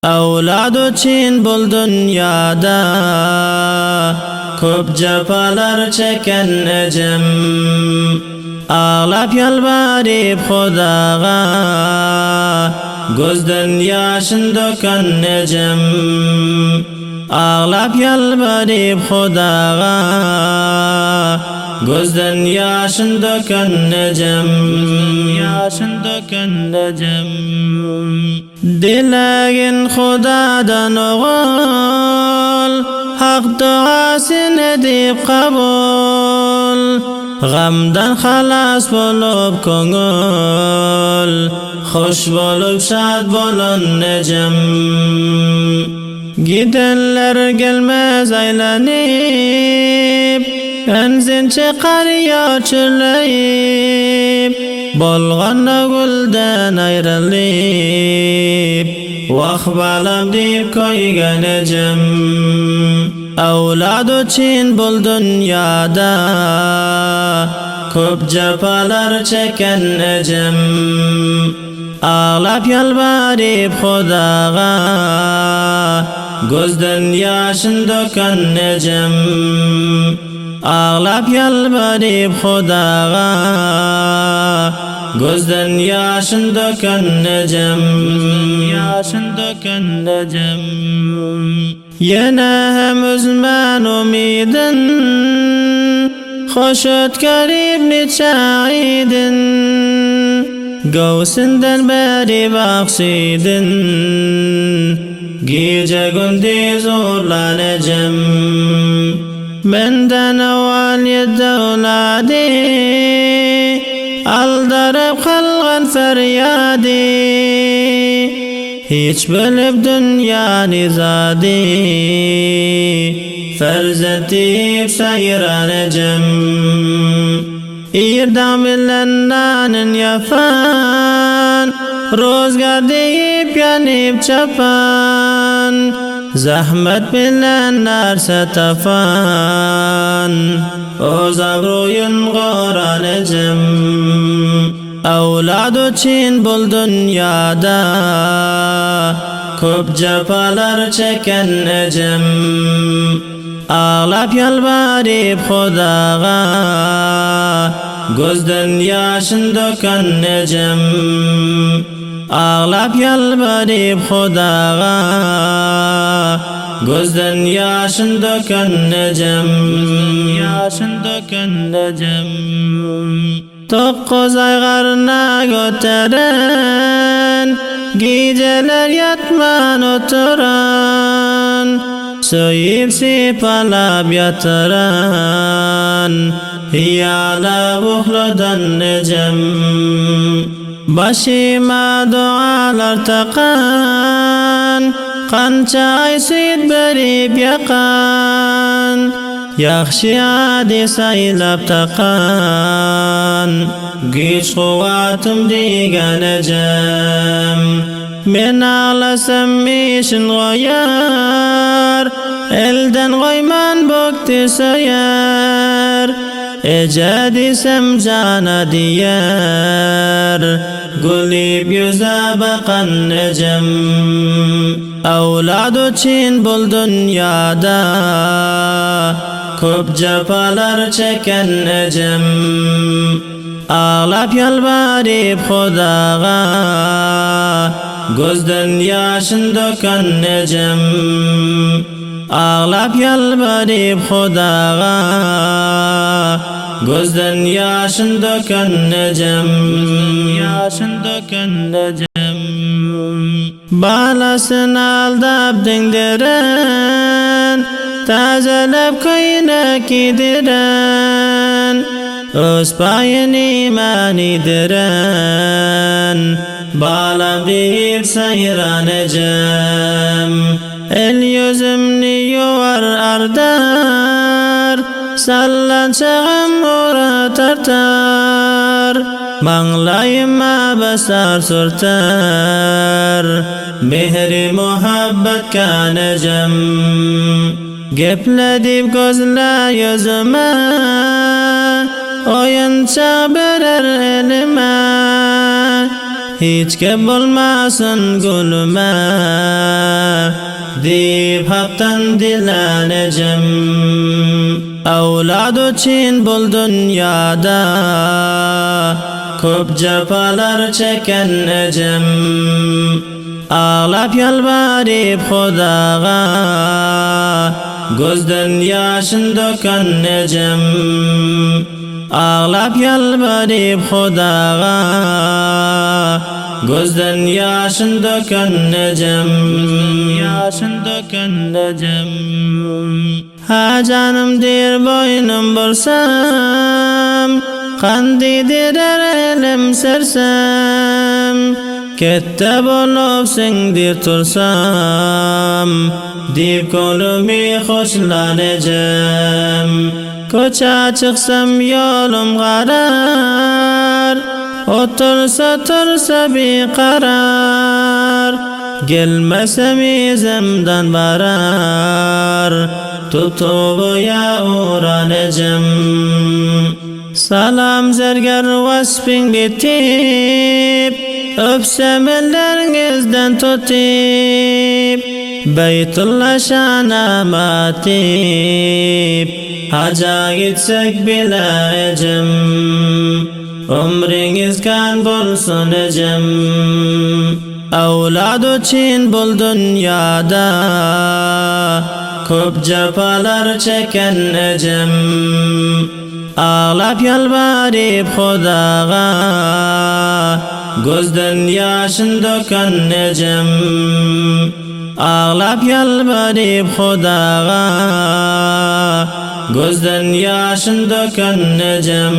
Avlad uchun bul dunyoda ko'p jafolar chekkan ejim, ağlab yalvarib Xudoga ko'zdan yoshin to'kkan ejim, ağlab yalvarib Xudoga ko'zdan yoshin to'kkan ejim, dilagin Xudodan o'g'il, haq duosini deb qabul, g'amdan xalos bo'lib ko'ngil, xush bo'lib shod bo'lun ejim. Gidenler gelmez aylanib, enzin chiqar yochilib, bo'lg'anda guldan ayrilib, vah balam deb ko'ygan ejim. Avlod uchun bul dunyoda ko'p jafolar chekkan ejim, ağlab yalvarib Xudoga ko'zdan yoshin to'kkan ejim, ağlab yalvarib Xudoga ko'zdan yoshin to'kkan ejim. Yana ham uzman umidin, xo'sh o'tkar necha aydin, gavsindan beri baxsidin, gece gündüz uğurlanacağım. Benden avval yedi avladi, aldarıp kalgan feryadi, hiç bölüp dünyanı zadi, ferzet deyip sayranacağım. İrdam bilen nanin yapan, rozgar deyip yanıp çapan, zahmet bilen narsa tapan, o zavruyun qoranacağım. Avlod uchun bul dunyoda ko'p jafolar chekkan ejim, ağlab yalvarib Xudoga ko'zdan yoshin to'kkan ejim, ağlab yalvarib Xudoga ko'zdan yoshin to'kkan ejim. To'qqiz oy qarna ko'taran, geceler yatman o'tiran, so'yib sipalab yotiran, hiyalab uxladan ejim. Başıma dualar taqan, qancha ay suyut berib yaqan, yaxshi hadis aylab taqan, güch quvvatim degan ejim. Men ağlasam ishin qo'yar, eldan qo'yman bo'kti so'yar, eja desam jana diyar, gulib yuza baqan ejim. Avlod uchun bul dunyoda ko'p jafolar chekkan ejim, ağlab yalvarib Xudoga ko'zdan yoshin to'kkan ejim, ağlab yalvarib Xudoga ko'zdan yoshin to'kkan ejim. Balasini aldab dingdiran, tazalab ko'ynak kiydiran, o'z payini manidiran, balam deyip sayranacağım. El yüzümni yuvar ardar, sallanchag'im ura tartar, manglayima basar surtar, mehri muhabbat kanacağım. Gepla deb ko'zla yuzima, o'yinchoq berar elima, hech kim bo'lmasin gulma deb haqdan dilanajim. Avlod uchun bul dunyoda ko'p jafolar chekkan ejim. Ağlab yalvarib Xudoga ko'zdan yoshin to'kkan ejim. Ağlab yalvarib Xudoga ko'zdan yoshin to'kkan ejim. Ha canım der boynum bo'lsam, qandaydir elim sersam, katta bo'lib sen der tursam, deb ko'nglimga xo'shlanajam. Ko'cha chiqsam yo'lim g'arar, o'tirsa beqarar, gelmasam izimdan barar, tutubuya uğranacım. Salam zargar vasfing bitib, öpsem elleringizden tutib, Beytullah şanama atib, haca gitsek bilacım. Umringiz kan bulsun ecim. Avlod uchun bul dunyoda ko'p jafolar chekkan ejim. Ağlab yalvarib Xudoga ko'zdan yoshin to'kkan ejim. Ağlab yalvarib Xudoga ko'zdan yoshin to'kkan ejim.